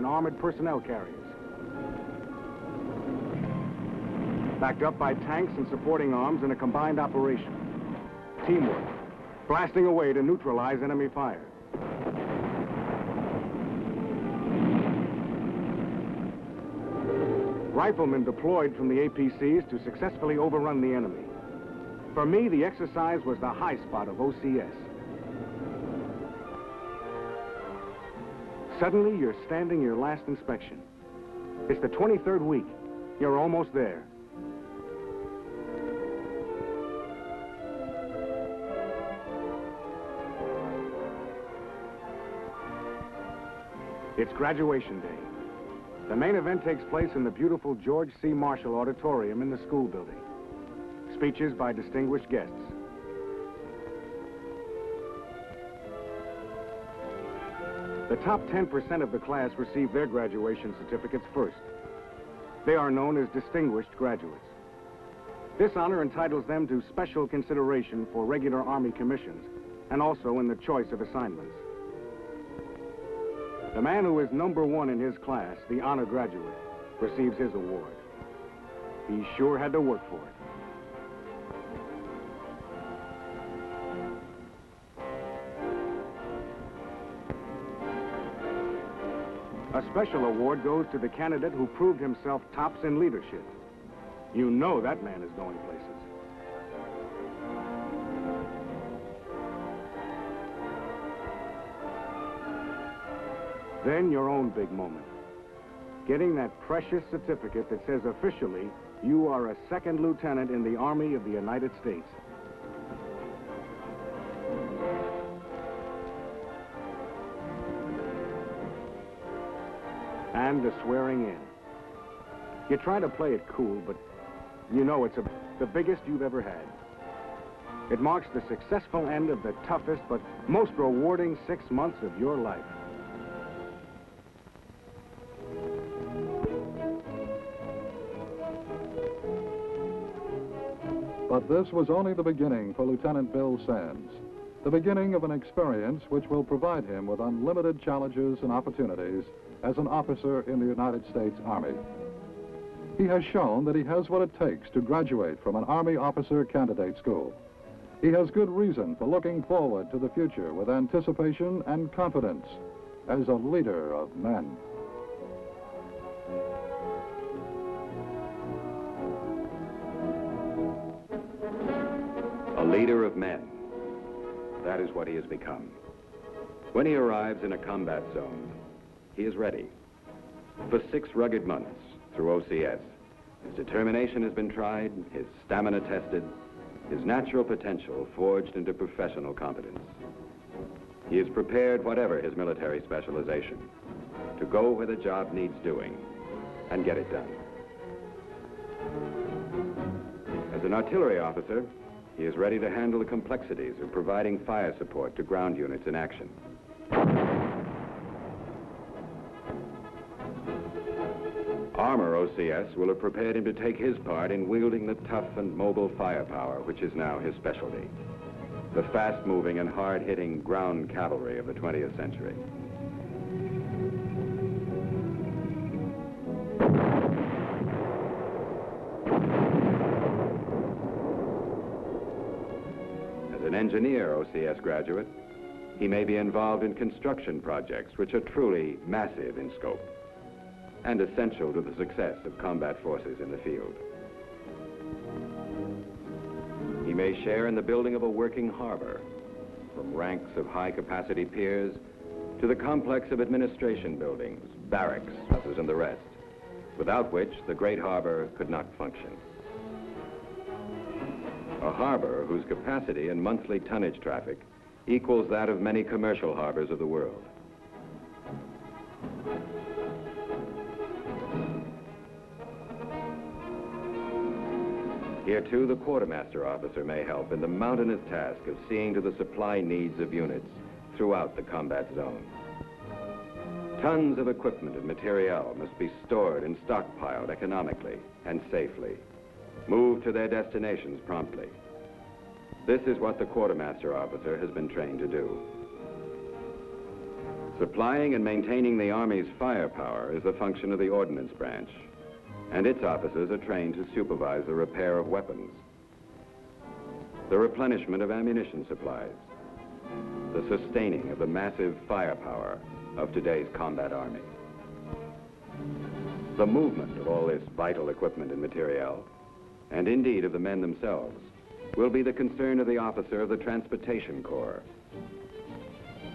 and armored personnel carriers. Backed up by tanks and supporting arms in a combined operation. Teamwork, blasting away to neutralize enemy fire. Riflemen deployed from the APCs to successfully overrun the enemy. For me, the exercise was the high spot of OCS. Suddenly, you're standing your last inspection. It's the 23rd week. You're almost there. It's graduation day. The main event takes place in the beautiful George C. Marshall Auditorium in the school building. Speeches by distinguished guests. The top 10% of the class receive their graduation certificates first. They are known as distinguished graduates. This honor entitles them to special consideration for regular Army commissions and also in the choice of assignments. The man who is #1 in his class, the honor graduate, receives his award. He sure had to work for it. A special award goes to the candidate who proved himself tops in leadership. You know that man is going places. Then your own big moment. Getting that precious certificate that says officially you are a second lieutenant in the Army of the United States. And the swearing in. You try to play it cool, but you know it's the biggest you've ever had. It marks the successful end of the toughest but most rewarding 6 months of your life. But this was only the beginning for Lieutenant Bill Sands, the beginning of an experience which will provide him with unlimited challenges and opportunities as an officer in the United States Army. He has shown that he has what it takes to graduate from an Army Officer Candidate School. He has good reason for looking forward to the future with anticipation and confidence as a leader of men. A leader of men. That is what he has become. When he arrives in a combat zone, he is ready. For 6 rugged months through OCS, his determination has been tried, his stamina tested, his natural potential forged into professional competence. He is prepared, whatever his military specialization, to go where the job needs doing and get it done. As an artillery officer, he is ready to handle the complexities of providing fire support to ground units in action. Armor OCS will have prepared him to take his part in wielding the tough and mobile firepower which is now his specialty. The fast-moving and hard-hitting ground cavalry of the 20th century. As an engineer OCS graduate, he may be involved in construction projects which are truly massive in scope and essential to the success of combat forces in the field. He may share in the building of a working harbor, from ranks of high-capacity piers to the complex of administration buildings, barracks, and the rest, without which the great harbor could not function. A harbor whose capacity and monthly tonnage traffic equals that of many commercial harbors of the world. Here, too, the quartermaster officer may help in the mountainous task of seeing to the supply needs of units throughout the combat zone. Tons of equipment and materiel must be stored and stockpiled economically and safely, moved to their destinations promptly. This is what the quartermaster officer has been trained to do. Supplying and maintaining the Army's firepower is a function of the Ordnance Branch, and its officers are trained to supervise the repair of weapons, the replenishment of ammunition supplies, the sustaining of the massive firepower of today's combat army. The movement of all this vital equipment and materiel, and indeed of the men themselves, will be the concern of the officer of the Transportation Corps.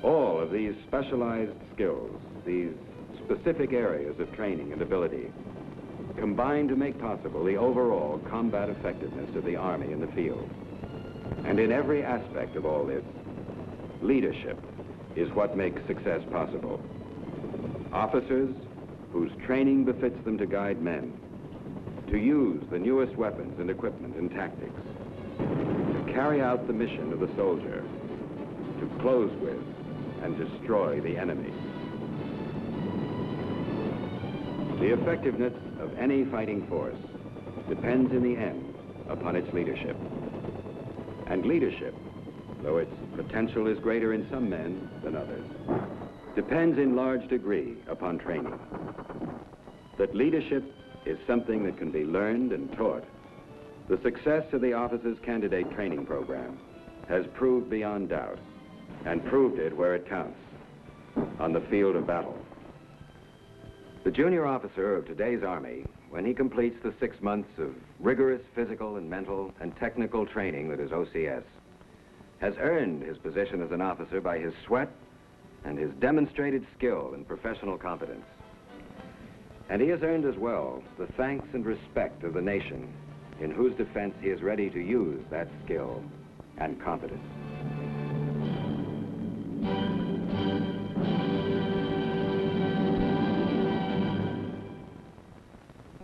All of these specialized skills, these specific areas of training and ability, combine to make possible the overall combat effectiveness of the Army in the field. And in every aspect of all this, leadership is what makes success possible. Officers whose training befits them to guide men, to use the newest weapons and equipment and tactics, to carry out the mission of the soldier, to close with and destroy the enemy. The effectiveness of any fighting force depends in the end upon its leadership. And leadership, though its potential is greater in some men than others, depends in large degree upon training. That leadership is something that can be learned and taught. The success of the officers' candidate training program has proved beyond doubt, and proved it where it counts, on the field of battle. The junior officer of today's Army, when he completes the 6 months of rigorous physical and mental and technical training that is OCS, has earned his position as an officer by his sweat and his demonstrated skill and professional competence. And he has earned as well the thanks and respect of the nation in whose defense he is ready to use that skill and competence.